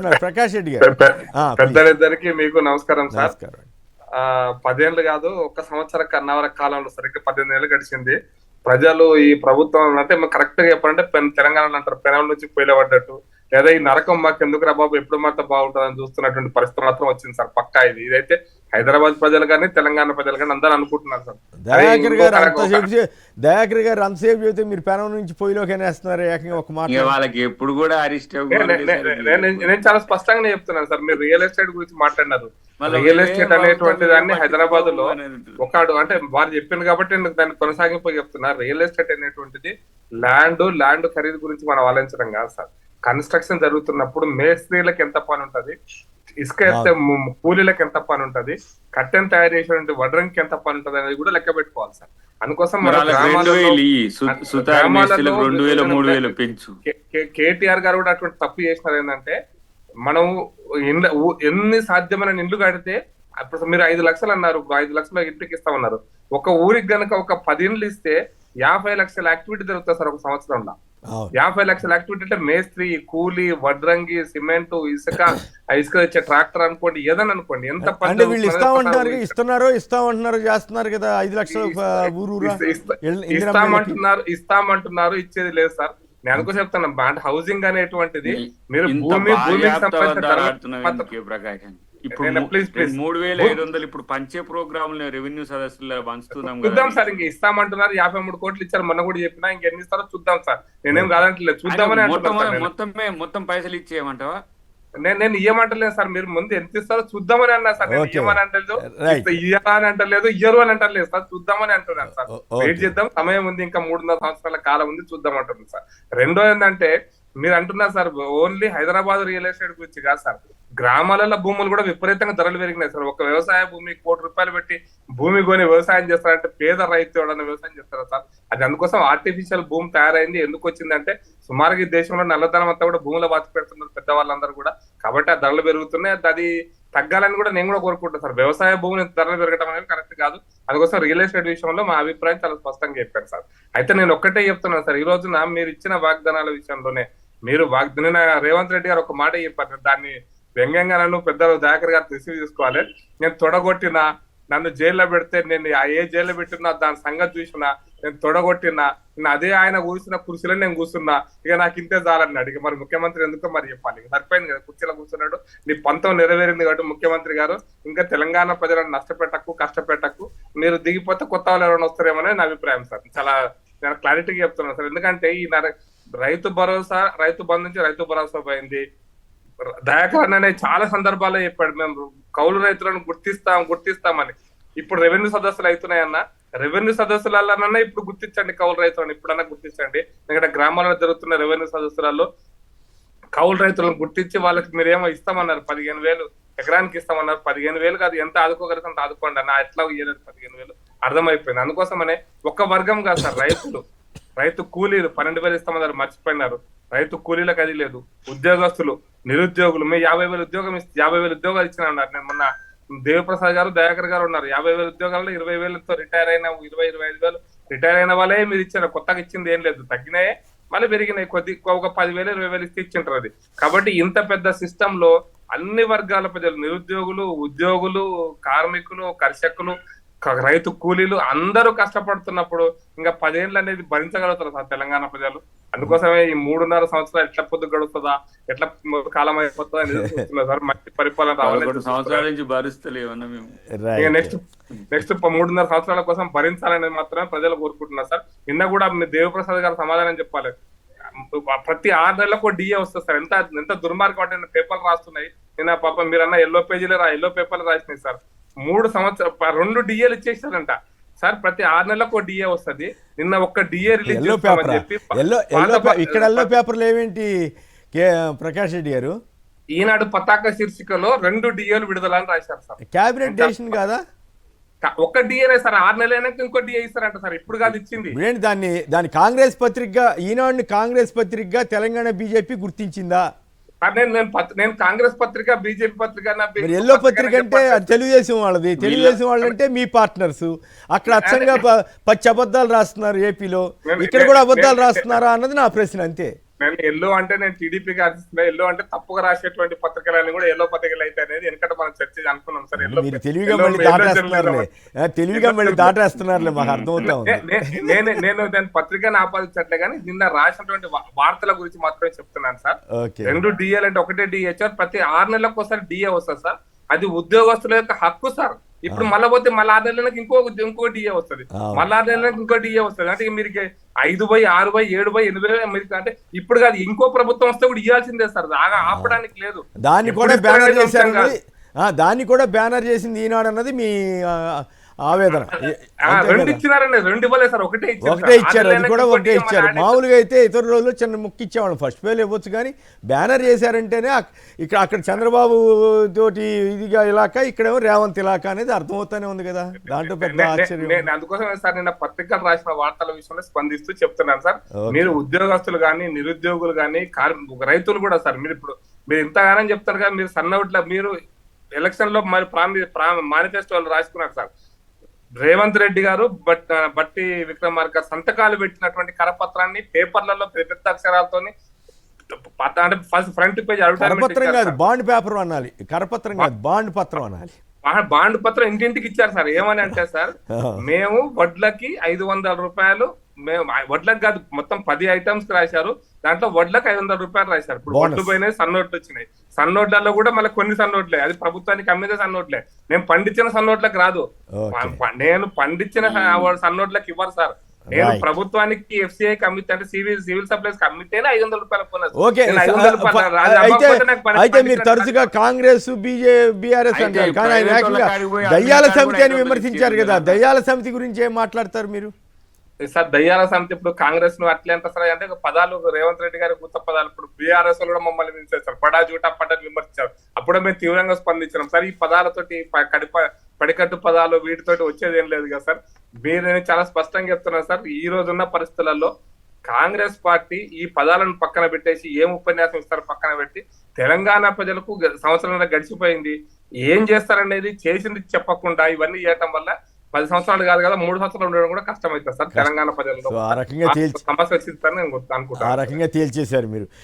చెప్తున్నారు ప్రకాష్ రెడ్డి గారు. పెద్దలిద్దరికి మీకు నమస్కారం సార్. 10 ఏళ్ళు కాదు, 1 సంవత్సర కన్నవర కాలంలో సరిగ్గా 18 ఏళ్ళు గడిచింది. ప్రజలు ఈ ప్రభుత్వం అంటే కరెక్ట్ గా చెప్పాలంటే తెలంగాణలో అంటారు పెనం నుంచి పొయ్యిలబడ్డట్టు, లేదా ఈ నరకం మాకు ఎందుకు రా బాబు ఎప్పుడు మాత్రం బాగుంటుందని చూస్తున్నటువంటి పరిస్థితి మాత్రం వచ్చింది సార్. పక్కా ఇదైతే హైదరాబాద్ ప్రజలు కానీ తెలంగాణ ప్రజలు కానీ అందరూ అనుకుంటున్నారు సార్. దయాకర్ గారు అంతసేపు చెబితే మీరు పెనం నుంచి పొయ్యిలోకి వేస్తున్నారు ఏకంగా ఒక మాట. వాళ్ళకి ఎప్పుడు కూడా నేను చాలా స్పష్టంగా చెప్తున్నాను సార్. మీరు రియల్ ఎస్టేట్ గురించి మాట్లాడినారు. రియల్ ఎస్టేట్ అనేటువంటి దాన్ని హైదరాబాద్ లో ఒకడు అంటే వారు చెప్పింది కాబట్టి దాన్ని కొనసాగింపు చెప్తున్నారు. రియల్ ఎస్టేట్ అనేటువంటిది ల్యాండ్ ఖరీదు గురించి మనం ఆలోచించడం కాదు సార్. కన్స్ట్రక్షన్ జరుగుతున్నప్పుడు మేస్త్రీలకు ఎంత పని ఉంటది, ఇసుక ఎత్తే కూలీలకు ఎంత పని ఉంటది, కట్టెను తయారు చేసేటువంటి వడ్రంకి ఎంత పని ఉంటది అనేది కూడా లెక్క పెట్టుకోవాలి సార్. అందుకోసం కేటీఆర్ గారు కూడా అటువంటి తప్పు చేసినారు. ఏంటంటే మనం ఎన్ని సాధ్యమైన ఇండ్లు కడితే, అప్పుడు మీరు 5 లక్షలు అన్నారు, 5 లక్షల ఇంటికి ఇస్తామన్నారు. ఒక ఊరికి గనక ఒక 10 ఇండ్లు ఇస్తే 50 లక్షల యాక్టివిటీ జరుగుతుంది సార్ ఒక సంవత్సరంలో. 50 లక్షల యాక్టివిటీ అంటే మేస్త్రి, కూలీ, వడ్రంగి, సిమెంట్, ఇసుక ఇచ్చే ట్రాక్టర్ అనుకోండి, ఏదని అనుకోండి, ఎంత వీళ్ళు ఇస్తామంటున్నారు చేస్తున్నారు కదా. 5 లక్షలు ఇస్తామంటున్నారు, ఇచ్చేది లేదు సార్. నేను అనుకో చెప్తాను, అంటే హౌసింగ్ అనేటువంటిది మీరు భూమికి సంబంధించిన ఇప్పుడు 3,500 ఇప్పుడు పంచే ప్రోగ్రామ్ రెవెన్యూ సదస్సులో పంచుతున్నాం. చూద్దాం సార్, ఇంక ఇస్తామంటున్నారు. 53 కోట్లు ఇచ్చారు మొన్న కూడా చెప్పినా, ఇంకెన్ని ఇస్తారో చూద్దాం సార్. నేనేం కాదంటలేదు, చూద్దామని మొత్తం పైసలు ఇచ్చేయమంటావా? నేను ఇయ్యమంటలేదు సార్. మీరు ముందు ఎంత ఇస్తారో చూద్దామని అన్నా సార్. నేను ఇయ్యమని అంటలేదు, ఇయ్యాలని అంటలేదు, ఇయ్యరు అని అంటలేదు సార్. చూద్దామని అంటున్నాను సార్. వెయిట్ చేద్దాం, సమయం ఉంది, ఇంకా 3.5 సంవత్సరాల కాలం ఉంది, చూద్దాం అంటున్నాను సార్. రెండో ఏంటంటే మీరు అంటున్నారు sir only Hyderabad real estate గురించి కాదు సార్. గ్రామాలలో భూములు కూడా విపరీతంగా ధరలు పెరిగినాయి సార్. ఒక వ్యవసాయ భూమి ₹1,00,00,000 పెట్టి భూమి కొని వ్యవసాయం చేస్తారంటే పేద రైతు ఎవడన్నా వ్యవసాయం చేస్తారా సార్? అది అందుకోసం ఆర్టిఫిషియల్ భూమి తయారైంది. ఎందుకు వచ్చిందంటే సుమారుగా ఈ దేశంలో నల్లధనం అంతా కూడా భూముల బాతి పెడుతున్నారు పెద్దవాళ్ళందరూ కూడా. కాబట్టి ఆ ధరలు పెరుగుతున్నాయి. అది తగ్గాలని కూడా నేను కూడా కోరుకుంటాను సార్. వ్యవసాయ భూములు ధరలు పెరగడం అనేది కరెక్ట్ కాదు. అందుకోసం రియల్ ఎస్టేట్ విషయంలో మా అభిప్రాయం చాలా స్పష్టంగా చెప్పాను సార్. అయితే నేను ఒక్కటే చెప్తున్నాను సార్, ఈ రోజున మీరు ఇచ్చిన వాగ్దానాల విషయంలోనే మీరు నిన్న రేవంత్ రెడ్డి గారు ఒక మాట చెప్పారు. దాన్ని వ్యంగ్యంగా నన్ను పెద్దలు దయాకర్ గారు రిసీవ్ చేసుకోవాలి. నేను తొడగొట్టినా, నన్ను జైల్లో పెడితే నేను ఏ జైల్లో పెట్టినా దాని సంగతి చూసినా, నేను తొడగొట్టినా, నేను అదే ఆయన కూర్చున్న కుర్చీలో నేను కూర్చున్నా, ఇక నాకు ఇంతే చాలన్నాడు. ఇక మరి ముఖ్యమంత్రి ఎందుకో మరి చెప్పాలి. సరిపోయింది కదా, కుర్చీలో కూర్చున్నాడు, నీ పంతం నెరవేరింది కాబట్టి ముఖ్యమంత్రి గారు ఇంకా తెలంగాణ ప్రజలను నష్టపెట్టకు, కష్టపెట్టకు, మీరు దిగిపోతే కొత్త వాళ్ళు ఎవరైనా వస్తారేమో నా అభిప్రాయం సార్. చాలా నేను క్లారిటీగా చెప్తున్నాను సార్. ఎందుకంటే ఈ రైతు భరోసా, రైతు బంధు నుంచి రైతు భరోసా పోయింది. దయాకర్ అనే చాలా సందర్భాల్లో చెప్పాడు, మేము కౌలు రైతులను గుర్తిస్తామని. ఇప్పుడు రెవెన్యూ సదస్సులు అవుతున్నాయన్నా, రెవెన్యూ సదస్సులన్నా ఇప్పుడు గుర్తించండి కౌలు రైతులను, ఇప్పుడన్నా గుర్తించండి. ఎందుకంటే గ్రామాలలో జరుగుతున్న రెవెన్యూ సదస్సులలో కౌలు రైతులను గుర్తించి వాళ్ళకి మీరేమో ఇస్తామన్నారు, 15,000 ఎకరానికి ఇస్తామన్నారు. 15,000 కాదు, ఎంత ఆదుకోగలిగితే అంత ఆదుకోండి అన్న. ఎట్లా ఇయ్యలేదు 15,000, అర్థమైపోయింది. అందుకోసమనే ఒక్క వర్గం కాదు సార్, రైతు కూలీలు 12,000 ఇస్తామన్నారు, మర్చిపోయినారు. రైతు కూలీలకు అది లేదు. ఉద్యోగస్తులు, నిరుద్యోగులు, మేము 50,000 ఉద్యోగాలు ఇచ్చిన ఉన్నారు. నేను మొన్న దేవప్రసాద్ గారు, దయాకర్ గారు ఉన్నారు. 50,000 ఉద్యోగాల్లో 20,000తో రిటైర్ అయిన 20-25,000 రిటైర్ అయిన వాళ్ళే మీరు ఇచ్చారు. కొత్తగా ఇచ్చింది ఏం లేదు, తగ్గినాయే మళ్ళీ పెరిగినాయి. ఒక 10,000 20,000 ఇస్తే ఇచ్చింటారు అది. కాబట్టి ఇంత పెద్ద సిస్టమ్ లో అన్ని వర్గాల ప్రజలు, నిరుద్యోగులు, ఉద్యోగులు, కార్మికులు, కర్షకులు, రైతు కూలీలు అందరూ కష్టపడుతున్నప్పుడు ఇంకా 10 ఏళ్ళు అనేది భరించగలుగుతారు సార్ తెలంగాణ ప్రజలు. అందుకోసమే ఈ 3.5 సంవత్సరాలు ఎట్లా పొద్దు గడుస్తుందా, ఎట్లా కాలం అయిపోతుందా అని చూస్తున్నారు సార్. మంచి పరిపాలన రావాలి. నెక్స్ట్ 3.5 సంవత్సరాల కోసం భరించాలనేది మాత్రమే ప్రజలు కోరుకుంటున్నారు సార్. నిన్న కూడా దేవప్రసాద్ గారు సమాధానం చెప్పాలి. ప్రతి 6 నెలలకు డిఏ వస్తుంది సార్. ఎంత దుర్మార్గం అంటే పేపర్లు రాస్తున్నాయి. నిన్న పాపం మీరన్నా ఎల్లో పేపర్లు రాసినాయి సార్. 3 సంవత్సరాలు 2 డిఏలు ఇచ్చేసారంట సార్. ప్రతి 6 నెలలకు డిఏ వస్తుంది. నిన్న ఒక్క డిఏ రిలీజ్ చేస్తామని చెప్పి ఇక్కడ ఎల్లో పేపర్లు ఏమేంటి ప్రకాష్ రెడ్డి గారు? ఈనాడు పతాక శీర్షికలో 2 డిఏలు విడుదల అని రాశారు సార్. క్యాబినెట్ డెసిషన్ కాదా? ఒక్క డిఏనే సార్. 6 నెలలైనాక ఇంకో డిఏ ఇస్తారంట సార్. ఇప్పుడు కాదు ఇచ్చింది. దాన్ని కాంగ్రెస్ పత్రికగా, ఈనాడుని కాంగ్రెస్ పత్రికగా తెలంగాణ బీజేపీ గుర్తించిందా? నేను కాంగ్రెస్ పత్రిక, బీజేపీ పత్రిక, ఎల్లో పత్రిక అంటే తెలుగుదేశం వాళ్ళది. తెలుగుదేశం వాళ్ళంటే మీ పార్ట్నర్స్. అక్కడ అచ్చంగా 10 అబద్ధాలు రాస్తున్నారు ఏపీలో, ఇక్కడ కూడా అబద్ధాలు రాస్తున్నారా అన్నది నా ప్రశ్న, అంతే. నేను ఎల్లో అంటే నేను టీడీపీకి ఆశిస్తున్నా. ఎల్లో అంటే తప్పుగా రాసేటువంటి పత్రికలన్నీ కూడా ఎల్లో పత్రికలు అయితే అనేది వెనకట మనం చర్చ అనుకున్నాం సార్. ఎల్లో మీరు తెలివిగా మళ్ళీ దాటేస్తున్నారులే, తెలివిగా మళ్ళీ దాటేస్తున్నారులే, మాకు అర్థమవుతా ఉంది. నేను దాని పత్రికను ఆపాదించట్లే కానీ నిన్న రాసినటువంటి వార్తల గురించి మాత్రమే చెప్తున్నాను సార్. 2 డిఏలు అంటే ఒకటే డిఏ ఇచ్చారు, ప్రతి 6 నెలలకు ఒకసారి డిఏ వస్తుంది సార్. అది ఉద్యోగస్తుల యొక్క హక్కు సార్. ఇప్పుడు మళ్ళీ పోతే మళ్ళీ 6 నెలలకు ఇంకో డిఏ వస్తుంది, మళ్ళీ 6 నెలలకు ఇంకో డిఏ వస్తుంది. అంటే మీరు 5,000, 6,000, 7,000, 8,000 మీరు అంటే ఇప్పుడు కాదు ఇంకో ప్రభుత్వం వస్తే కూడా ఇవ్వాల్సిందే సార్, ఆపడానికి లేదు. దాన్ని కూడా బ్యానర్ చేశారు, దాన్ని కూడా బ్యానర్ చేసింది ఈనాడు అన్నది మీ ఆవేదన. 2 ఇచ్చినారండి, 2 ఇవ్వలేదు సార్, ఒకటే ఇచ్చారు. అది కూడా ఒకటే ఇచ్చారు. మామూలుగా అయితే ఇతర రోజుల్లో చిన్న ముక్కు ఇచ్చేవాళ్ళం, ఫస్ట్ పేలు ఇవ్వచ్చు, కానీ బ్యానర్ చేశారంటేనే అక్కడ చంద్రబాబు తోటి ఇదిగా ఇలాకా, ఇక్కడేమో రేవంత్ ఇలాకా అనేది అర్థమవుతానే ఉంది కదా, దాంట్లో పెద్ద ఆశ్చర్యం. అందుకోసమే సార్ నిన్న పత్రికలు రాసిన వార్తల విషయంలో స్పందిస్తూ చెప్తున్నాను సార్. మీరు ఉద్యోగస్తులు కానీ, నిరుద్యోగులు కానీ, రైతులు కూడా సార్, మీరు ఇంతగానో చెప్తారు కదా, మీరు సన్నవుట్ల మీరు ఎలక్షన్ లో మరి మేనిఫెస్టోలు రాసుకున్నారు సార్. రేవంత్ రెడ్డి గారు బట్టి విక్రమార్క సంతకాలు పెట్టినటువంటి కరపత్రాన్ని పేపర్లలో పెద్ద అక్షరాలతో అంటే ఫస్ట్ ఫ్రంట్ పేజ్ కరపత్రం కాదు, బాండ్ పేపర్ అనాలి, కరపత్రం కాదు, బాండ్ పత్రం అనాలి. బాండ్ పత్రం ఇంటింటికి ఇచ్చారు సార్. ఏమని అంటే సార్, మేము వడ్లకి 500 రూపాయలు, మేము వడ్లకు కాదు మొత్తం 10 ఐటమ్స్ రాశారు, దాంట్లో వడ్లకు 500 రూపాయలు రాశారు. ఇప్పుడు వడ్లు పోయినాయి, సన్నోట్లు వచ్చినాయి. సన్నోట్లలో కూడా మళ్ళీ కొన్ని సన్నోట్లే, అది ప్రభుత్వానికి అమ్మేదే సన్నోట్లే. నేను పండించిన సన్నోట్లకు రాదు, నేను పండించిన సన్నోట్లకు ఇవ్వరు సార్. నేను ప్రభుత్వానికి ఎఫ్సిఐకి అమ్మితే అంటే సివిల్ సప్లైస్ కి అమ్మితేనే 500 రూపాయలు అయితే మీరు తరచుగా కాంగ్రెస్ బీఆర్ఎస్ అంటారు, కానీ ఆయన ఏకంగా దయ్యాల సమితి అని విమర్శించారు కదా, దయ్యాల సమితి గురించి ఏం మాట్లాడతారు మీరు? సార్ దయ్యాల సమితి ఇప్పుడు కాంగ్రెస్ ను అట్లే అంటారు సార్. అంటే పదాలు రేవంత్ రెడ్డి గారి కొత్త పదాలు, ఇప్పుడు బీఆర్ఎస్ కూడా మమ్మల్ని విమర్శించారు, పడా జూటా పడ్డని విమర్శించారు. అప్పుడే మేము తీవ్రంగా స్పందించినాం సార్. ఈ పదాలతోటి పడికట్టు పదాలు వీటితోటి వచ్చేది ఏం లేదు కదా సార్. నేను చాలా స్పష్టంగా చెప్తున్నాను సార్, ఈ రోజున్న పరిస్థితులలో కాంగ్రెస్ పార్టీ ఈ పదాలను పక్కన పెట్టేసి ఏం ఉపన్యాసం ఇస్తారు పక్కన పెట్టి, తెలంగాణ ప్రజలకు సంవత్సరాలు గడిచిపోయింది, ఏం చేస్తారనేది చేసింది చెప్పకుండా ఇవన్నీ చేయటం వల్ల 10 సంవత్సరాలు కాదు కదా 3 సంవత్సరాలు ఉండడం కూడా కష్టమవుతుంది సార్ తెలంగాణ ప్రజల్లో. సమస్య వచ్చిందని నేను అనుకుంటాను. ఆ రకంగా తేల్చేశారు మీరు.